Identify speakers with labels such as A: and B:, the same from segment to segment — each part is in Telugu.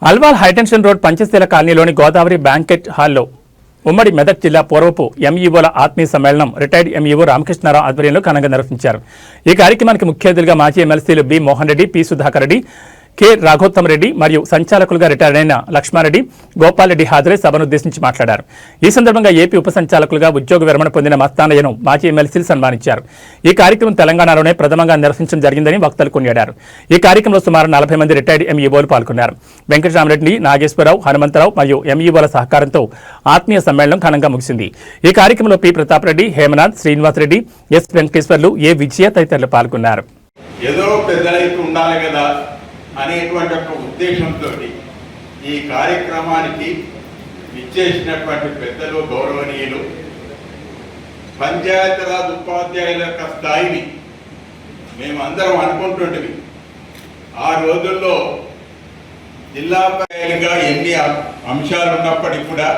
A: అల్వాల్ హైటెన్షన్ రోడ్ పంచశీల కాలనీలోని గోదావరి బ్యాంకెట్ హాల్లో ఉమ్మడి మెదక్ జిల్లా పూర్వపు ఎంఈఓల ఆత్మీయ సమ్మేళనం రిటైర్డ్ ఎంఈఓ రామకృష్ణారావు ఆధ్వర్యంలో ఘనంగా నిర్వహించారు. ఈ కార్యక్రమానికి ముఖ్య అతిథులుగా మాజీ ఎమ్మెల్సీలు B Mohan Reddy, P Sudhakar Reddy, K Raghottam Reddy మరియు సంచాలకులుగా రిటైర్ అయిన లక్ష్మారెడ్డి, గోపాల్ రెడ్డి హాజరై సభను ఉద్దేశించి మాట్లాడారు. ఈ సందర్భంగా ఏపీ ఉప సంచాలకులుగా ఉద్యోగ విరమణ పొందిన మస్తానయ్యను మాజీ ఎమ్మెల్సీలు సన్మానించారు. ఈ కార్యక్రమం తెలంగాణలోనే ప్రథమంగా నిర్వహించడం జరిగిందని వక్తలు కొనియాడారు. ఈ కార్యక్రమంలో సుమారు 40 మంది రిటైర్డ్ ఎంఈఓలు పాల్గొన్నారు. వెంకటరామరెడ్డి, నాగేశ్వరరావు, హనుమంతరావు మరియు ఎంఈఓల సహకారంతో ఆత్మీయ సమ్మేళనం ఘనంగా ముగిసింది. ఈ కార్యక్రమంలో పి ప్రతాప్ రెడ్డి, హేమనాథ్, శ్రీనివాసరెడ్డి, ఎస్ వెంకటేశ్వర్లు, ఏ విజయ తదితరులు పాల్గొన్నారు.
B: అనేటువంటి ఒక ఉద్దేశంతో ఈ కార్యక్రమానికి ఇచ్చేసినటువంటి పెద్దలు, గౌరవనీయులు, పంచాయతీరాజ్ ఉపాధ్యాయుల యొక్క స్థాయిని మేమందరం అనుకుంటుంటివి. ఆ రోజుల్లో జిల్లా స్థాయిగా ఎన్ని అంశాలు ఉన్నప్పటికీ కూడా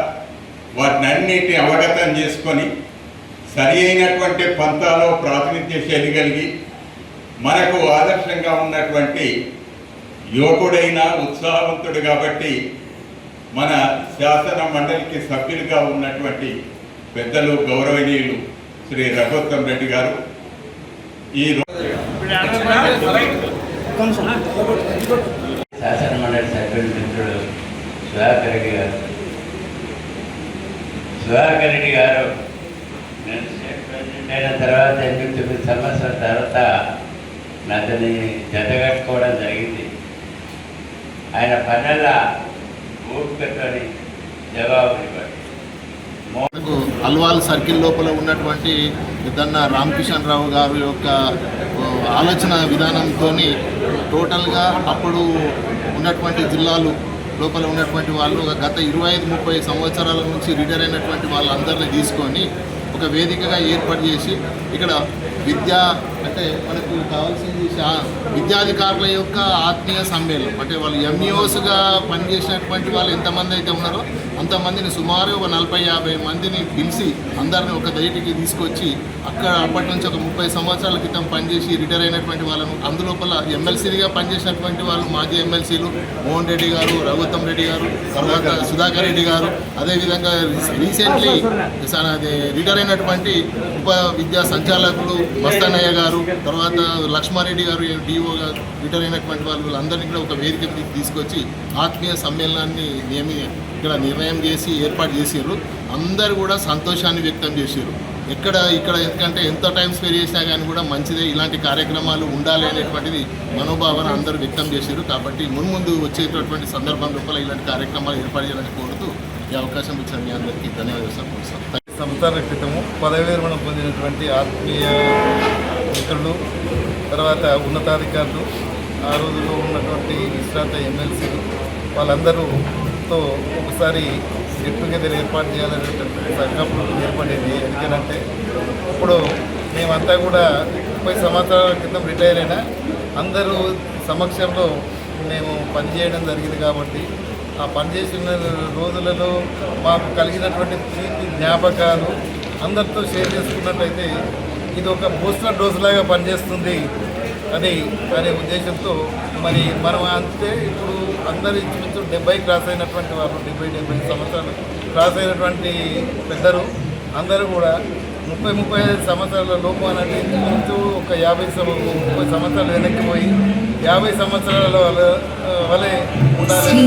B: వాటినన్నిటిని అవగతం చేసుకొని సరి అయినటువంటి పంతాలో ప్రాతినిధ్యం చేయగలిగి మనకు ఆదర్శంగా ఉన్నటువంటి యువకుడైన ఉత్సాహవంతుడు కాబట్టి మన శాసన మండలికి సభ్యులుగా ఉన్నటువంటి పెద్దలు, గౌరవనీయులు శ్రీ రఘోత్తమ్ రెడ్డి గారు, ఈ
C: శాసన మండలి సభ్యులు మిత్రుడు సుధాకర్ రెడ్డి గారు నేను స్టేట్ ప్రెసిడెంట్ అయిన తర్వాత 8-9 సంవత్సరాల తర్వాత అతని జతగట్టుకోవడం జరిగింది. ఆయన పనుల ఓపికతో జవాబు ఇవ్వండి.
D: అల్వాల్ సర్కిల్ లోపల ఉన్నటువంటి దన్న రామకిషన్ రావు గారి యొక్క ఆలోచన విధానంతో టోటల్గా అప్పుడు ఉన్నటువంటి జిల్లాలు లోపల ఉన్నటువంటి వాళ్ళు గత 25-30 సంవత్సరాల నుంచి రిటైర్ అయినటువంటి వాళ్ళందరినీ తీసుకొని ఒక వేదికగా ఏర్పాటు చేసి ఇక్కడ విద్యా అంటే మనకు కావాల్సింది విద్యాధికారుల యొక్క ఆత్మీయ సమ్మేళనం, అంటే వాళ్ళు ఎంఈఓస్గా పనిచేసినటువంటి వాళ్ళు ఎంతమంది అయితే ఉన్నారో అంతమందిని సుమారు ఒక 40-50 మందిని పిలిచి అందరిని ఒక దగ్గరికి తీసుకొచ్చి అక్కడ అప్పటి నుంచి ఒక 30 సంవత్సరాల క్రితం పనిచేసి రిటైర్ అయినటువంటి వాళ్ళను, అందులోపల ఎమ్మెల్సీగా పనిచేసినటువంటి వాళ్ళు మాజీ ఎమ్మెల్సీలు మోహన్ రెడ్డి గారు, రఘుత్తమ్ రెడ్డి గారు, తర్వాత సుధాకర్ రెడ్డి గారు, అదేవిధంగా రీసెంట్లీ రిటైర్ అయినటువంటి ఉప విద్యా సంచాలకులు మస్తానయ్య గారు, తర్వాత లక్ష్మారెడ్డి గారు డిఓ గారు, రిటైర్ అయినటువంటి వాళ్ళందరినీ కూడా ఒక వేదిక తీసుకొచ్చి ఆత్మీయ సమ్మేళనాన్ని ఇక్కడ నిర్ణయం చేసి ఏర్పాటు చేసారు. అందరూ కూడా సంతోషాన్ని వ్యక్తం చేశారు. ఇక్కడ ఎందుకంటే ఎంత టైం స్పెండ్ చేసినా కానీ కూడా మంచిదే, ఇలాంటి కార్యక్రమాలు ఉండాలి అనేటువంటిది మనోభావన అందరూ వ్యక్తం చేశారు. కాబట్టి ముందు వచ్చేటటువంటి సందర్భం లోపల ఇలాంటి కార్యక్రమాలు ఏర్పాటు చేయాలని కోరుతూ ఈ అవకాశం ఇచ్చిన మీ అందరికీ ధన్యవాదాలు.
E: సంవత్సరాల క్రితము పదవి విరమణ పొందినటువంటి ఆత్మీయ మిత్రులు, తర్వాత ఉన్నతాధికారులు, ఆ రోజుల్లో ఉన్నటువంటి విశ్రాంత ఎమ్మెల్సీలు వాళ్ళందరూతో ఒకసారి గెట్ టుగెదర్ ఏర్పాటు చేయాలనేటువంటి సంకల్పం ఏర్పడింది. ఎందుకంటే ఇప్పుడు మేమంతా కూడా 30 సంవత్సరాల క్రితం రిటైర్ అయినా అందరూ సమక్షంలో మేము పనిచేయడం జరిగింది. కాబట్టి ఆ పనిచేసిన రోజులలో మాకు కలిగినటువంటి జ్ఞాపకాలు అందరితో షేర్ చేసుకున్నట్లయితే ఇది ఒక బూస్టర్ డోస్ లాగా పనిచేస్తుంది అనే ఉద్దేశంతో మరి మనం అంతే ఇప్పుడు అందరు ఇంచుమించు 70 క్రాస్ అయినటువంటి వాళ్ళు, 70 సంవత్సరాలు క్రాస్ అయినటువంటి పెద్దలు అందరూ కూడా 30-35 సంవత్సరాల లోపు అనేది ఇంచుమించు ఒక 30 సంవత్సరాలు వెనక్కిపోయి 50 సంవత్సరాల వలె ఉండాలని